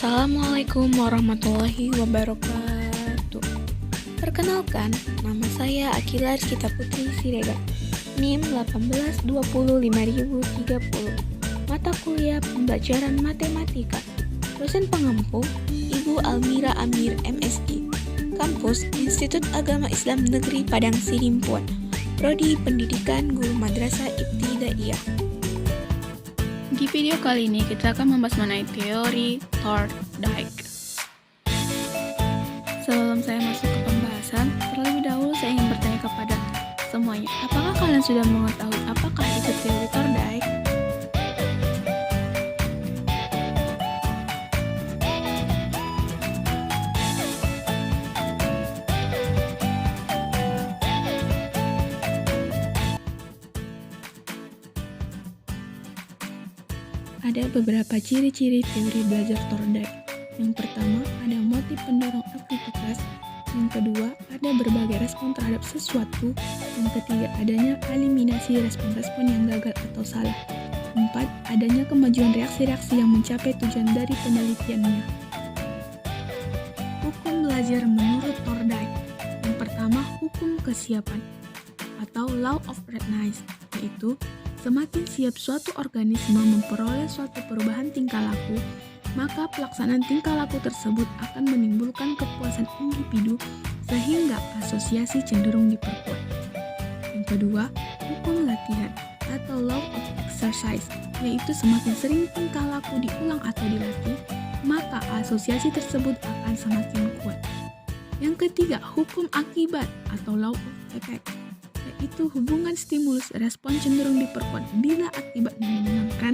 Assalamualaikum warahmatullahi wabarakatuh. Perkenalkan, nama saya Akila Rizkita Putri Siregar, NIM 1825030. Mata kuliah pembelajaran matematika. Dosen pengampu Ibu Almira Amir MSI. Kampus Institut Agama Islam Negeri Padang Sidimpuan. Prodi Pendidikan Guru Madrasah Ibtidaiyah. Di video kali ini kita akan membahas mengenai teori Thorndike. Sebelum saya masuk ke pembahasan, terlebih dahulu saya ingin bertanya kepada semuanya, apakah kalian sudah mengetahui apakah itu teori Thorndike? Ada beberapa ciri-ciri teori belajar Thorndike. Yang pertama, ada motif pendorong aktivitas. Yang kedua, ada berbagai respon terhadap sesuatu. Yang ketiga, adanya eliminasi respon-respon yang gagal atau salah. 4. Adanya kemajuan reaksi-reaksi yang mencapai tujuan dari penelitiannya. Hukum belajar menurut Thorndike. Yang pertama, hukum kesiapan atau law of readiness, yaitu semakin siap suatu organisme memperoleh suatu perubahan tingkah laku, maka pelaksanaan tingkah laku tersebut akan menimbulkan kepuasan individu sehingga asosiasi cenderung diperkuat. Yang kedua, hukum latihan atau law of exercise, yaitu semakin sering tingkah laku diulang atau dilatih, maka asosiasi tersebut akan semakin kuat. Yang ketiga, hukum akibat atau law of effect, yaitu hubungan stimulus respon cenderung diperkuat bila akibatnya menyenangkan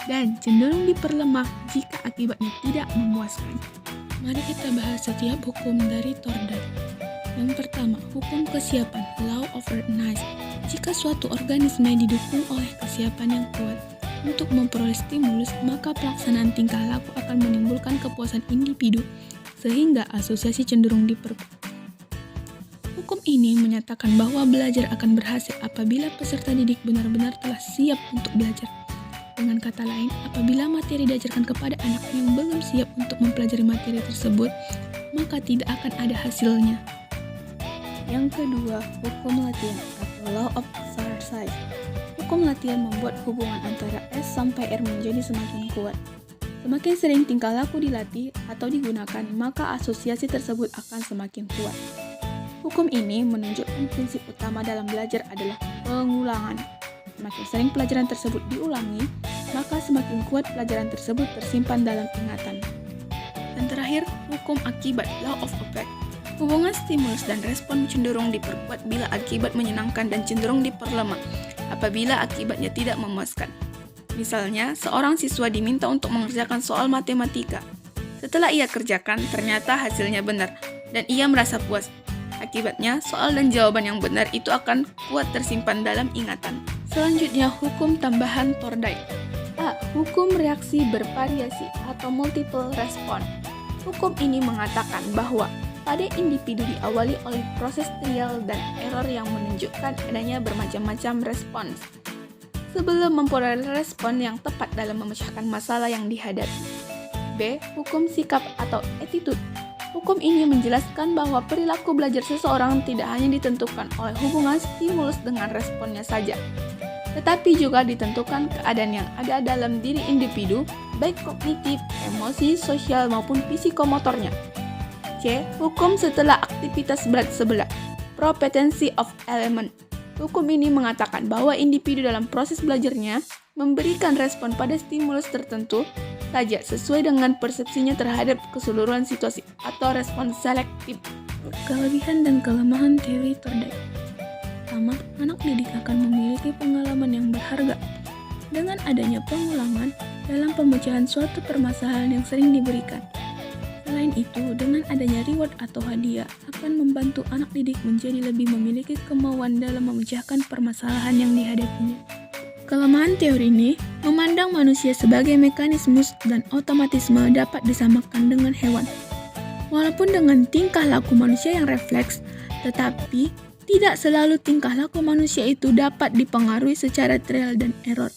dan cenderung diperlemah jika akibatnya tidak memuaskan. Mari kita bahas setiap hukum dari Thorndike. Yang pertama, hukum kesiapan, law of readiness. Jika suatu organisme didukung oleh kesiapan yang kuat untuk memperoleh stimulus, maka pelaksanaan tingkah laku akan menimbulkan kepuasan individu sehingga asosiasi cenderung diperkuat. Hukum ini menyatakan bahwa belajar akan berhasil apabila peserta didik benar-benar telah siap untuk belajar. Dengan kata lain, apabila materi diajarkan kepada anak yang belum siap untuk mempelajari materi tersebut, maka tidak akan ada hasilnya. Yang kedua, hukum latihan atau law of exercise. Hukum latihan membuat hubungan antara S sampai R menjadi semakin kuat. Semakin sering tingkah laku dilatih atau digunakan, maka asosiasi tersebut akan semakin kuat. Hukum ini menunjukkan prinsip utama dalam belajar adalah pengulangan. Semakin sering pelajaran tersebut diulangi, maka semakin kuat pelajaran tersebut tersimpan dalam ingatan. Dan terakhir, hukum akibat, law of effect. Hubungan stimulus dan respon cenderung diperkuat bila akibat menyenangkan dan cenderung diperlemah apabila akibatnya tidak memuaskan. Misalnya, seorang siswa diminta untuk mengerjakan soal matematika. Setelah ia kerjakan, ternyata hasilnya benar, dan ia merasa puas. Akibatnya, soal dan jawaban yang benar itu akan kuat tersimpan dalam ingatan. Selanjutnya, hukum tambahan Thorndike. A. Hukum reaksi bervariasi atau multiple response. Hukum ini mengatakan bahwa pada individu diawali oleh proses trial dan error yang menunjukkan adanya bermacam-macam respons sebelum memperoleh respon yang tepat dalam memecahkan masalah yang dihadapi. B. Hukum sikap atau attitude. Hukum ini menjelaskan bahwa perilaku belajar seseorang tidak hanya ditentukan oleh hubungan stimulus dengan responnya saja, tetapi juga ditentukan keadaan yang ada dalam diri individu, baik kognitif, emosi, sosial, maupun psikomotornya. C. Hukum setelah aktivitas berat sebelah, propendency of element. Hukum ini mengatakan bahwa individu dalam proses belajarnya memberikan respon pada stimulus tertentu saja sesuai dengan persepsinya terhadap keseluruhan situasi atau respon selektif. Kelebihan dan kelemahan teori Thorndike. Pertama, anak didik akan memiliki pengalaman yang berharga dengan adanya pengulangan dalam pemecahan suatu permasalahan yang sering diberikan. Selain itu, dengan adanya reward atau hadiah akan membantu anak didik menjadi lebih memiliki kemauan dalam memecahkan permasalahan yang dihadapinya. Kelemahan teori ini memandang manusia sebagai mekanismus dan otomatisme dapat disamakan dengan hewan. Walaupun dengan tingkah laku manusia yang refleks, tetapi tidak selalu tingkah laku manusia itu dapat dipengaruhi secara trial dan error.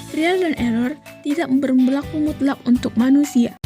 Trial dan error tidak berlaku mutlak untuk manusia.